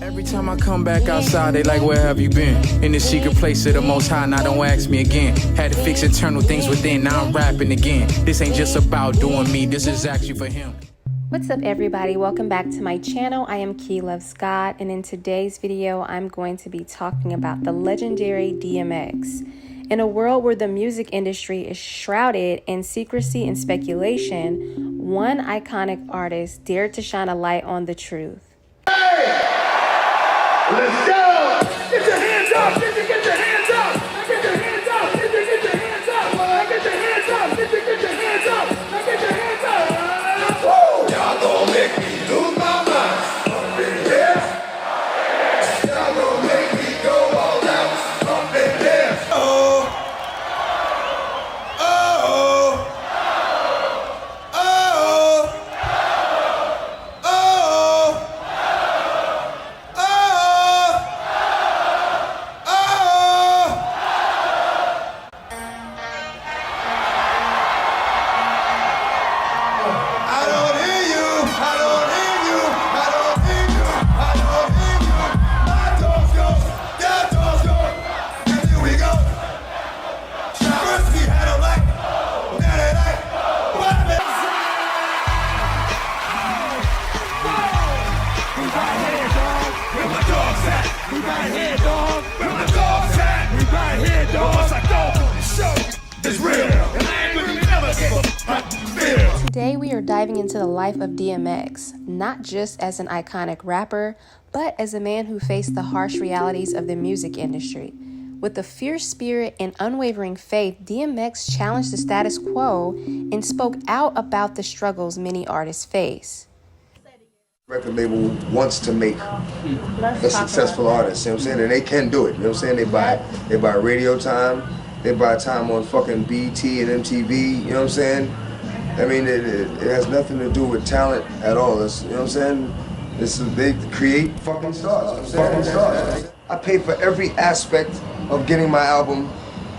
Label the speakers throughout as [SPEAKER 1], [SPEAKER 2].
[SPEAKER 1] Every time I come back outside, they like, where have you been? In the secret place of the Most High, now don't ask me again. Had to fix internal things within, now I'm rapping again. This ain't just about doing me, this is actually for him.
[SPEAKER 2] What's up, everybody? Welcome back to my channel. I am KeyLovesGod, and in today's video, I'm going to be talking about the legendary DMX. In a world where the music industry is shrouded in secrecy and speculation, one iconic artist dared to shine a light on the truth.
[SPEAKER 3] Let's go! Get your hands up! Get your hands up! Get your hands up! Get your hands up! Get your hands up! Get your hands up! Get your hands up! Woo! Y'all gon' make me lose my mind up in here. Y'all gon' make me go all out up in here. Oh! Oh! Oh! Oh!
[SPEAKER 2] Today we are diving into the life of DMX, not just as an iconic rapper, but as a man who faced the harsh realities of the music industry. With a fierce spirit and unwavering faith, DMX challenged the status quo and spoke out about the struggles many artists face.
[SPEAKER 4] Record label wants to make a successful artist, you know what I'm saying? And they can do it, you know what I'm saying? They buy radio time, they buy time on fucking BT and MTV, you know what I'm saying? I mean, it has nothing to do with talent at all. It's, you know what I'm saying? They create fucking stars. I pay for every aspect of getting my album,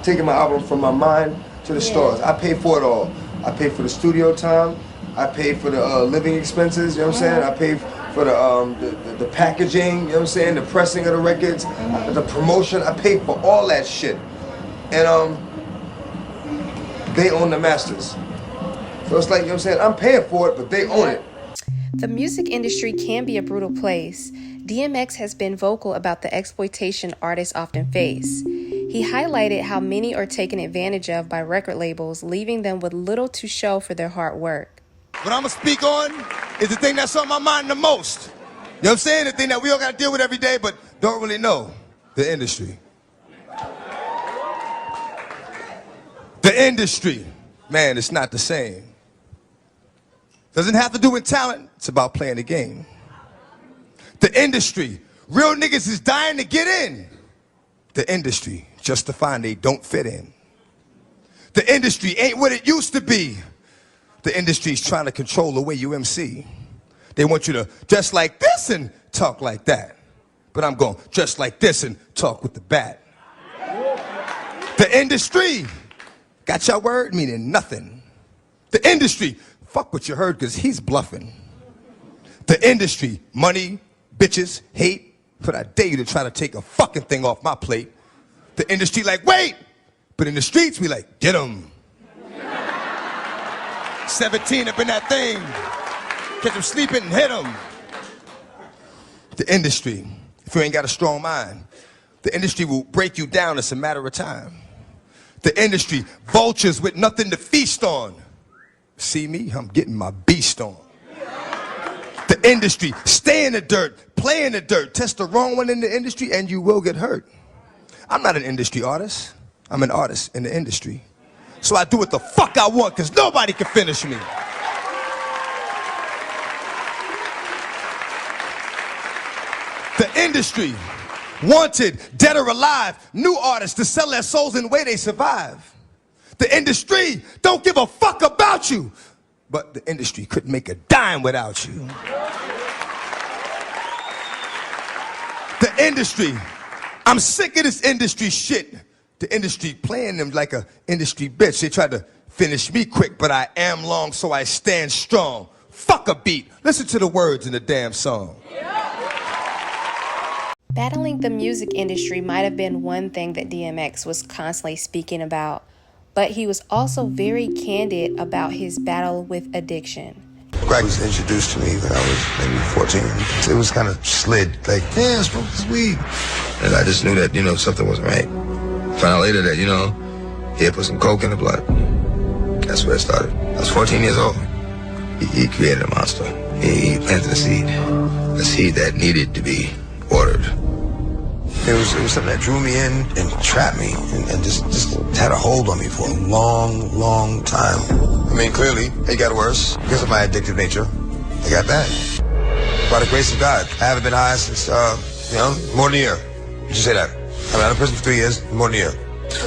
[SPEAKER 4] taking my album from my mind to the stars. I pay for it all. I pay for the studio time. I pay for the living expenses, you know what I'm saying? I pay for the packaging, you know what I'm saying? The pressing of the records, the promotion. I pay for all that shit. And they own the masters. So it's like, you know what I'm saying? I'm paying for it, but they own it.
[SPEAKER 2] The music industry can be a brutal place. DMX has been vocal about the exploitation artists often face. He highlighted how many are taken advantage of by record labels, leaving them with little to show for their hard work.
[SPEAKER 3] What I'm gonna speak on is the thing that's on my mind the most. You know what I'm saying? The thing that we all gotta deal with every day, but don't really know. The industry. The industry. Man, it's not the same. Doesn't have to do with talent, it's about playing the game. The industry. Real niggas is dying to get in. The industry, just to find they don't fit in. The industry ain't what it used to be. The industry's trying to control the way you MC. They want you to dress like this and talk like that. But I'm going dress like this and talk with the bat. The industry got your word meaning nothing. The industry, fuck what you heard because he's bluffing. The industry, money, bitches, hate, but I dare you to try to take a fucking thing off my plate. The industry like, wait, but in the streets we like, get 'em. 17 up in that thing, catch him sleeping and hit him. The industry, if you ain't got a strong mind, the industry will break you down, it's a matter of time. The industry, vultures with nothing to feast on. See me, I'm getting my beast on. The industry, stay in the dirt, play in the dirt, test the wrong one in the industry and you will get hurt. I'm not an industry artist, I'm an artist in the industry. So I do what the fuck I want because nobody can finish me. The industry, wanted, dead or alive, new artists to sell their souls in the way they survive. The industry don't give a fuck about you, but the industry couldn't make a dime without you. The industry, I'm sick of this industry shit. The industry playing them like a industry bitch. They tried to finish me quick, but I am long, so I stand strong. Fuck a beat. Listen to the words in the damn song.
[SPEAKER 2] Battling the music industry might have been one thing that DMX was constantly speaking about, but he was also very candid about his battle with addiction.
[SPEAKER 4] Crack was introduced to me when I was maybe 14. It was kind of slid, like, yeah, smoke this weed. And I just knew that, something wasn't right. Found out later that, he had put some coke in the blood. That's where it started. I was 14 years old. He created a monster. He planted a seed that needed to be watered. It was something that drew me in and trapped me and just had a hold on me for a long, long time. I mean, clearly, it got worse because of my addictive nature. It got bad. By the grace of God, I haven't been high since, more than a year. Did you say that? I've been out of prison for 3 years, more than a year.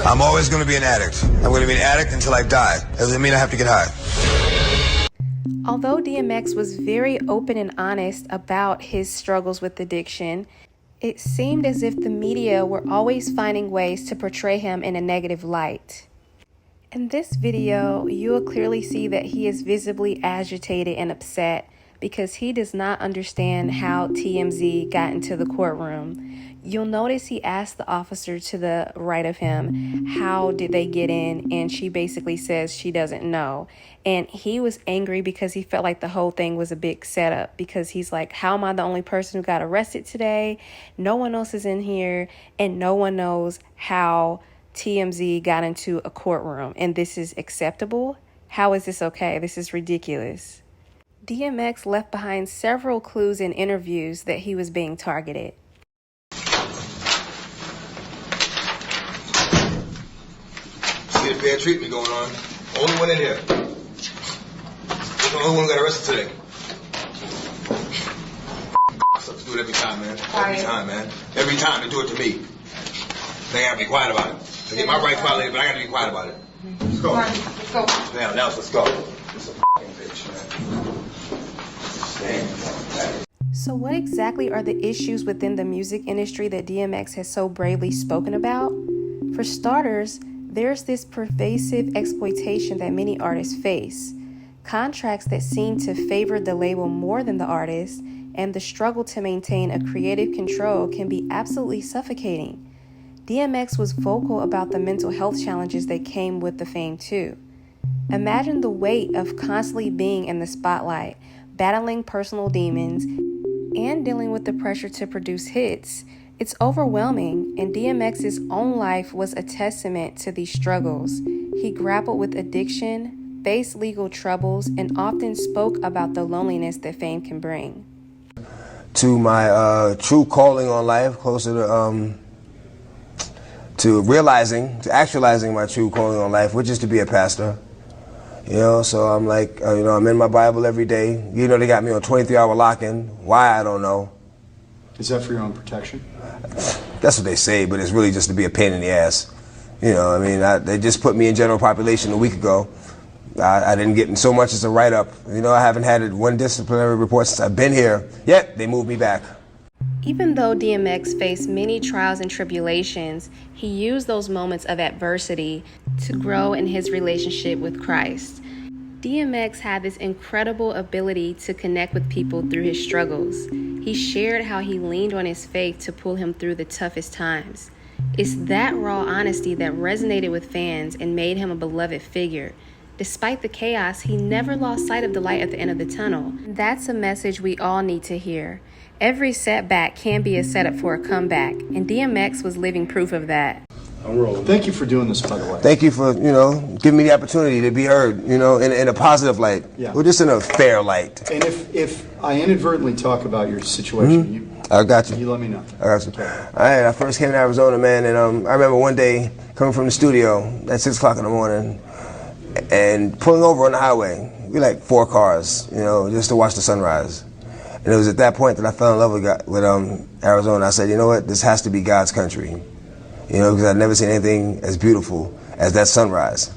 [SPEAKER 4] I'm always going to be an addict. I'm going to be an addict until I die. That doesn't mean I have to get high.
[SPEAKER 2] Although DMX was very open and honest about his struggles with addiction, it seemed as if the media were always finding ways to portray him in a negative light. In this video, you will clearly see that he is visibly agitated and upset because he does not understand how TMZ got into the courtroom. You'll notice he asked the officer to the right of him, how did they get in? And she basically says she doesn't know. And he was angry because he felt like the whole thing was a big setup, because he's like, how am I the only person who got arrested today? No one else is in here, and no one knows how TMZ got into a courtroom. And this is acceptable? How is this okay? This is ridiculous. DMX left behind several clues in interviews that he was being targeted.
[SPEAKER 4] See the bad treatment going on. Only one in here. He's the only one who got arrested today. Sucks do it every time, man. Every time, man. Every time they do it to me. They gotta be quiet about it. They get my rights violated, but I gotta be quiet about it. Let's go.
[SPEAKER 5] Let's go.
[SPEAKER 4] Now, let's go. This is a fucking bitch, man.
[SPEAKER 2] So what exactly are the issues within the music industry that DMX has so bravely spoken about? For starters, there's this pervasive exploitation that many artists face, contracts that seem to favor the label more than the artist, and the struggle to maintain a creative control can be absolutely suffocating. DMX was vocal about the mental health challenges that came with the fame too. Imagine the weight of constantly being in the spotlight, battling personal demons, and dealing with the pressure to produce hits. It's overwhelming, and DMX's own life was a testament to these struggles. He grappled with addiction, faced legal troubles, and often spoke about the loneliness that fame can bring.
[SPEAKER 3] To my true calling on life, closer to actualizing my true calling on life, which is to be a pastor. So I'm like, I'm in my Bible every day. They got me on 23-hour lock-in. Why, I don't know.
[SPEAKER 5] Is that for your own protection?
[SPEAKER 3] That's what they say, but it's really just to be a pain in the ass. They just put me in general population a week ago. I didn't get in so much as a write-up. I haven't had one disciplinary report since I've been here, yet they moved me back.
[SPEAKER 2] Even though DMX faced many trials and tribulations, he used those moments of adversity to grow in his relationship with Christ. DMX had this incredible ability to connect with people through his struggles. He shared how he leaned on his faith to pull him through the toughest times. It's that raw honesty that resonated with fans and made him a beloved figure. Despite the chaos, he never lost sight of the light at the end of the tunnel. That's a message we all need to hear. Every setback can be a setup for a comeback, and DMX was living proof of that.
[SPEAKER 5] I'm rolling. Thank you for doing this, by the way.
[SPEAKER 3] Thank you for, giving me the opportunity to be heard, in a positive light.
[SPEAKER 5] Yeah.
[SPEAKER 3] Or just in a fair light.
[SPEAKER 5] And if I inadvertently talk about your situation,
[SPEAKER 3] I got you.
[SPEAKER 5] You let me know.
[SPEAKER 3] I got you. All right, I first came to Arizona, man, and I remember one day coming from the studio at 6 o'clock in the morning and pulling over on the highway. We like 4 cars, just to watch the sunrise. And it was at that point that I fell in love with Arizona. I said, you know what, this has to be God's country. Because I'd never seen anything as beautiful as that sunrise.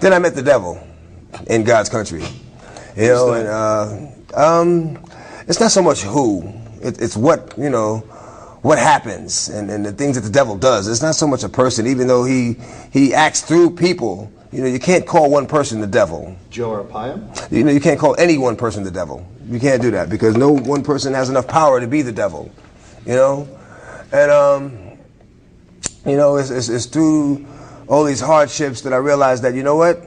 [SPEAKER 3] Then I met the devil in God's country. And it's not so much who, it's what, what happens and the things that the devil does. It's not so much a person, even though he acts through people. You can't call one person the devil.
[SPEAKER 5] Joe Arpaio?
[SPEAKER 3] You can't call any one person the devil. You can't do that because no one person has enough power to be the devil.
[SPEAKER 4] And you know, it's through all these hardships that I realized that, you know what?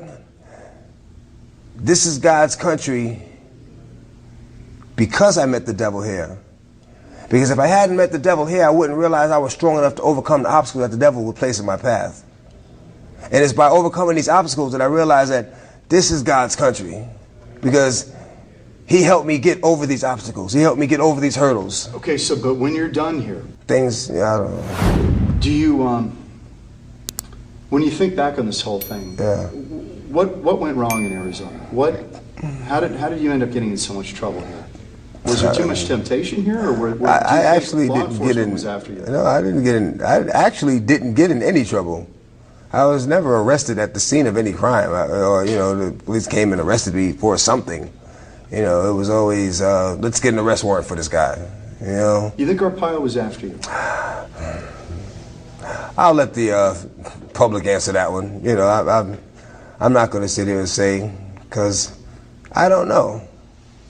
[SPEAKER 4] This is God's country because I met the devil here. Because if I hadn't met the devil here, I wouldn't realize I was strong enough to overcome the obstacles that the devil would place in my path. And it's by overcoming these obstacles that I realized that this is God's country. Because he helped me get over these obstacles. He helped me get over these hurdles.
[SPEAKER 5] Okay, so, but when you're done here,
[SPEAKER 4] Things, I don't know.
[SPEAKER 5] do you, when you think back on this whole thing,
[SPEAKER 4] Yeah.
[SPEAKER 5] what went wrong in Arizona? How did you end up getting in so much trouble here? Was there too much temptation here, or do you
[SPEAKER 4] I
[SPEAKER 5] think
[SPEAKER 4] actually
[SPEAKER 5] law
[SPEAKER 4] didn't get
[SPEAKER 5] enforcement
[SPEAKER 4] in.
[SPEAKER 5] was after you?
[SPEAKER 4] No, I didn't get in. I actually didn't get in any trouble. I was never arrested at the scene of any crime, or you know, the police came and arrested me for something. You know, it was always let's get an arrest warrant for this guy. You know.
[SPEAKER 5] You think Arpaio was after you?
[SPEAKER 4] I'll let the public answer that one. You know, I'm not going to sit here and say, because I don't know.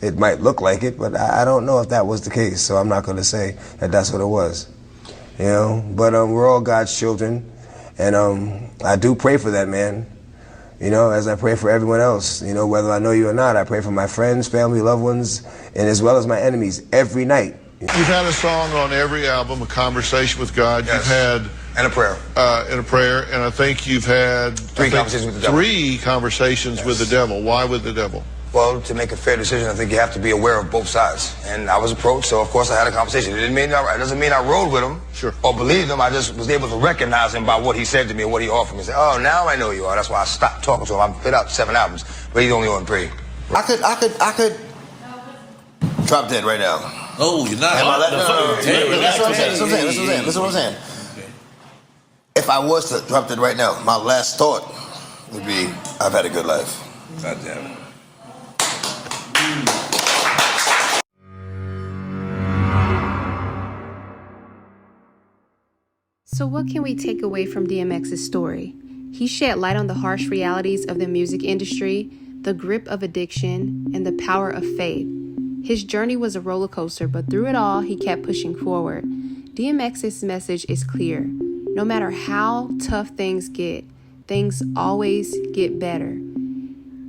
[SPEAKER 4] It might look like it, but I don't know if that was the case, so I'm not going to say that that's what it was. You know, but we're all God's children, and I do pray for that man. You know, as I pray for everyone else. You know, whether I know you or not, I pray for my friends, family, loved ones, and as well as my enemies every night.
[SPEAKER 6] You've had a song on every album, a conversation with God.
[SPEAKER 3] Yes.
[SPEAKER 6] You've had
[SPEAKER 3] And a prayer.
[SPEAKER 6] and a prayer, and I think you've had
[SPEAKER 3] Conversations with the devil.
[SPEAKER 6] 3 conversations with the devil. Why with the devil?
[SPEAKER 3] Well, to make a fair decision, I think you have to be aware of both sides. And I was approached, so of course I had a conversation. It doesn't mean I rode with him
[SPEAKER 6] Sure.
[SPEAKER 3] or believed him. I just was able to recognize him by what he said to me and what he offered me. I said, oh, now I know who you are. That's why I stopped talking to him. I put out 7 albums, but he's only on 3. I could drop dead right now.
[SPEAKER 7] Oh, you're not.
[SPEAKER 3] That's what I'm saying. That's what I'm saying. If I was to drop dead right now, my last thought would be, I've had a good life.
[SPEAKER 7] God damn it.
[SPEAKER 2] So, what can we take away from DMX's story? He shed light on the harsh realities of the music industry, the grip of addiction, and the power of faith. His journey was a roller coaster, but through it all, he kept pushing forward. DMX's message is clear. No matter how tough things get, things always get better.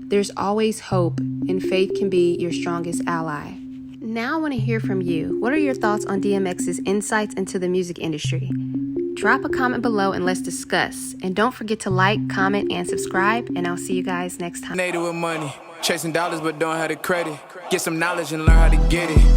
[SPEAKER 2] There's always hope, and faith can be your strongest ally. Now I want to hear from you. What are your thoughts on DMX's insights into the music industry? Drop a comment below and let's discuss. And don't forget to like, comment, and subscribe, and I'll see you guys next time.
[SPEAKER 1] Native with money, chasing dollars but don't have the credit. Get some knowledge and learn how to get it.